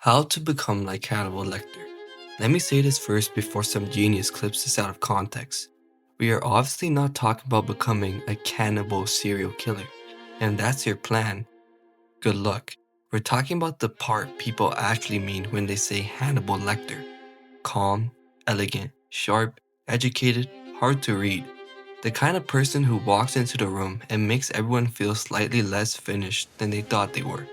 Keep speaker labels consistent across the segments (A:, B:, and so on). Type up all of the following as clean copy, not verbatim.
A: How to become like Hannibal Lecter. Let me say this first before some genius clips this out of context. We are obviously not talking about becoming a cannibal serial killer. And if that's your plan, good luck. We're talking about the part people actually mean when they say Hannibal Lecter. Calm, elegant, sharp, educated, hard to read. The kind of person who walks into the room and makes everyone feel slightly less finished than they thought they were.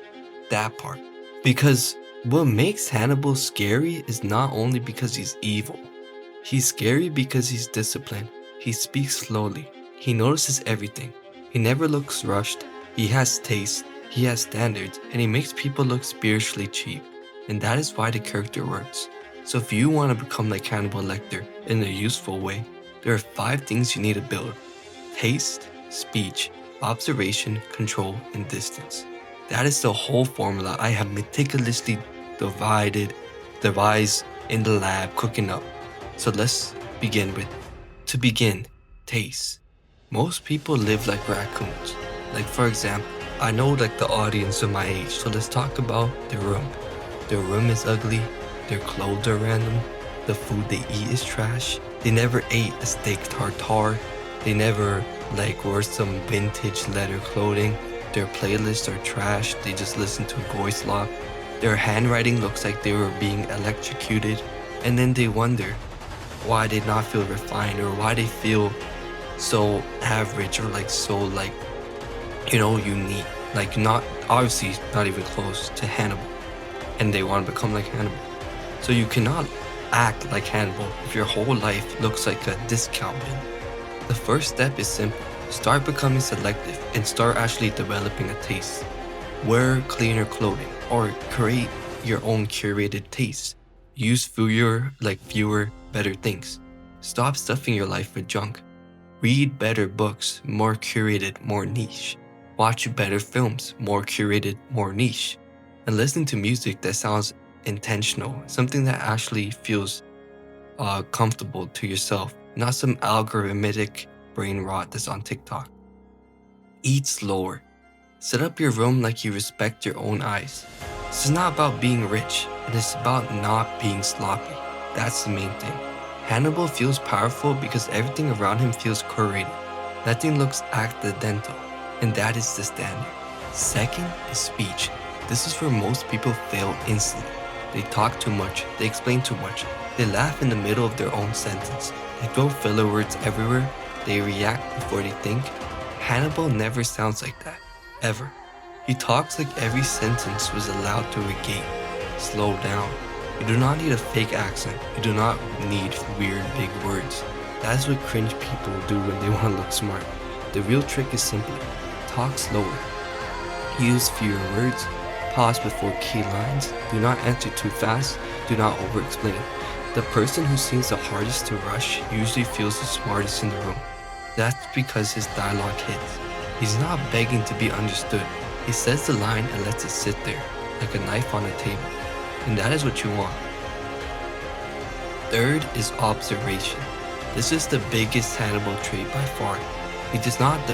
A: That part. Because what makes Hannibal scary is not only because he's evil. He's scary because he's disciplined. He speaks slowly. He notices everything. He never looks rushed. He has taste. He has standards. And he makes people look spiritually cheap. And that is why the character works. So if you want to become like Hannibal Lecter in a useful way, there are 5 things you need to build: taste, speech, observation, control, and distance. That is the whole formula I have meticulously devised in the lab cooking up. So let's begin with, to begin, taste. Most people live like raccoons. Like for example, I know like the audience of my age, so let's talk about their room. Their room is ugly, their clothes are random, the food they eat is trash, they never ate a steak tartare, they never like wore some vintage leather clothing, their playlists are trash, they just listen to goy slop, their handwriting looks like they were being electrocuted, and then they wonder why they not feel refined or why they feel so average or like so like, unique, like not obviously not even close to Hannibal, and they want to become like Hannibal. So you cannot act like Hannibal if your whole life looks like a discount bin. The first step is simple. Start becoming selective and start actually developing a taste. Wear cleaner clothing or create your own curated taste. Use fewer, better things. Stop stuffing your life with junk. Read better books, more curated, more niche. Watch better films, more curated, more niche. And listen to music that sounds intentional, something that actually feels comfortable to yourself, not some algorithmic brain rot that's on TikTok. Eat slower. Set up your room like you respect your own eyes. This is not about being rich, it is about not being sloppy. That's the main thing. Hannibal feels powerful because everything around him feels curated. Nothing looks accidental, and that is the standard. Second is speech. This is where most people fail instantly. They talk too much, they explain too much, they laugh in the middle of their own sentence, they throw filler words everywhere, they react before they think. Hannibal never sounds like that, ever. He talks like every sentence was allowed to regate. Slow down. You do not need a fake accent, you do not need weird big words. That is what cringe people do when they want to look smart. The real trick is simply, talk slower. Use fewer words. Pause before key lines. Do not answer too fast. Do not over-explain. The person who seems the hardest to rush usually feels the smartest in the room. That's because his dialogue hits. He's not begging to be understood. He says the line and lets it sit there, like a knife on a table. And that is what you want. Third is observation. This is the biggest Hannibal trait by far. He does not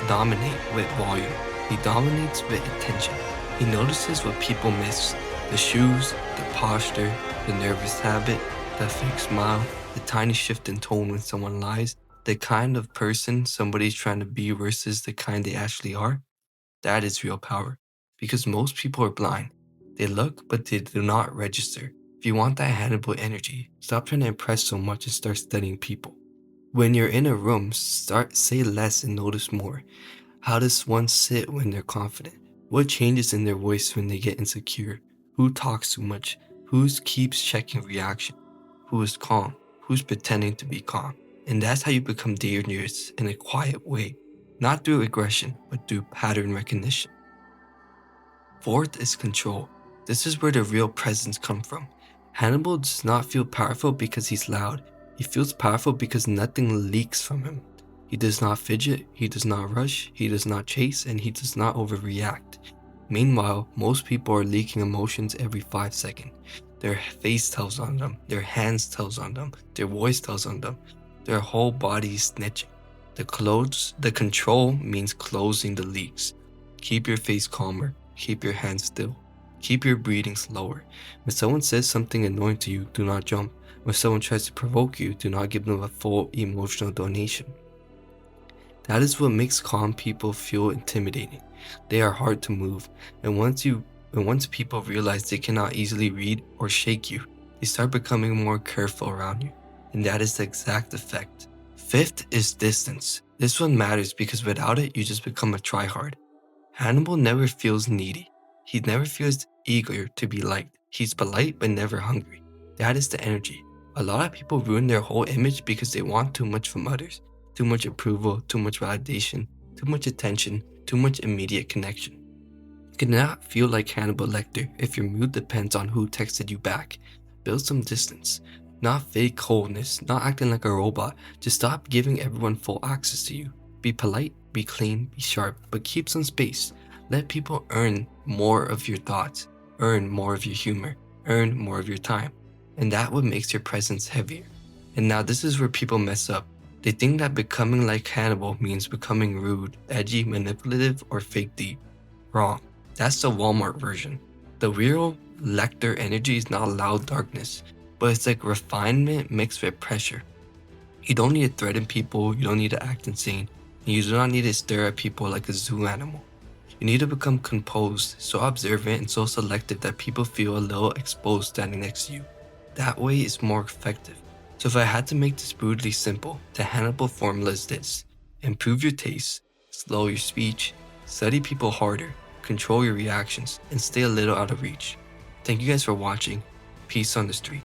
A: dominate with volume. He dominates with attention. He notices what people miss: the shoes, the posture, the nervous habit, the fake smile, the tiny shift in tone when someone lies, the kind of person somebody's trying to be versus the kind they actually are. That is real power. Because most people are blind. They look, but they do not register. If you want that Hannibal energy, stop trying to impress so much and start studying people. When you're in a room, say less and notice more. How does one sit when they're confident? What changes in their voice when they get insecure? Who talks too much? Who keeps checking reaction? Who is calm? Who's pretending to be calm? And that's how you become dangerous in a quiet way. Not through aggression, but through pattern recognition. Fourth is control. This is where the real presence comes from. Hannibal does not feel powerful because he's loud. He feels powerful because nothing leaks from him. He does not fidget, he does not rush, he does not chase, and he does not overreact. Meanwhile, most people are leaking emotions every 5 seconds. Their face tells on them, their hands tells on them, their voice tells on them, their whole body is snitching. The control means closing the leaks. Keep your face calmer, keep your hands still, Keep your breathing slower. When someone says something annoying to you, do not jump. When someone tries to provoke you, do not give them a full emotional donation. That is what makes calm people feel intimidating. They are hard to move, and once people realize they cannot easily read or shake you, they start becoming more careful around you, and that is the exact effect. Fifth is distance. This one matters because without it, you just become a tryhard. Hannibal never feels needy. He never feels eager to be liked. He's polite but never hungry. That is the energy. A lot of people ruin their whole image because they want too much from others. Too much approval, too much validation, too much attention, too much immediate connection. You cannot feel like Hannibal Lecter if your mood depends on who texted you back. Build some distance. Not fake coldness, not acting like a robot. Just stop giving everyone full access to you. Be polite, be clean, be sharp, but keep some space. Let people earn more of your thoughts, earn more of your humor, earn more of your time. And that what makes your presence heavier. And now this is where people mess up. They think that becoming like Hannibal means becoming rude, edgy, manipulative, or fake deep. Wrong. That's the Walmart version. The real Lecter energy is not loud darkness, but it's like refinement mixed with pressure. You don't need to threaten people, you don't need to act insane, and you do not need to stare at people like a zoo animal. You need to become composed, so observant and so selective that people feel a little exposed standing next to you. That way it's more effective. So if I had to make this brutally simple, the Hannibal formula is this: improve your taste, slow your speech, study people harder, control your reactions, and stay a little out of reach. Thank you guys for watching. Peace on the street.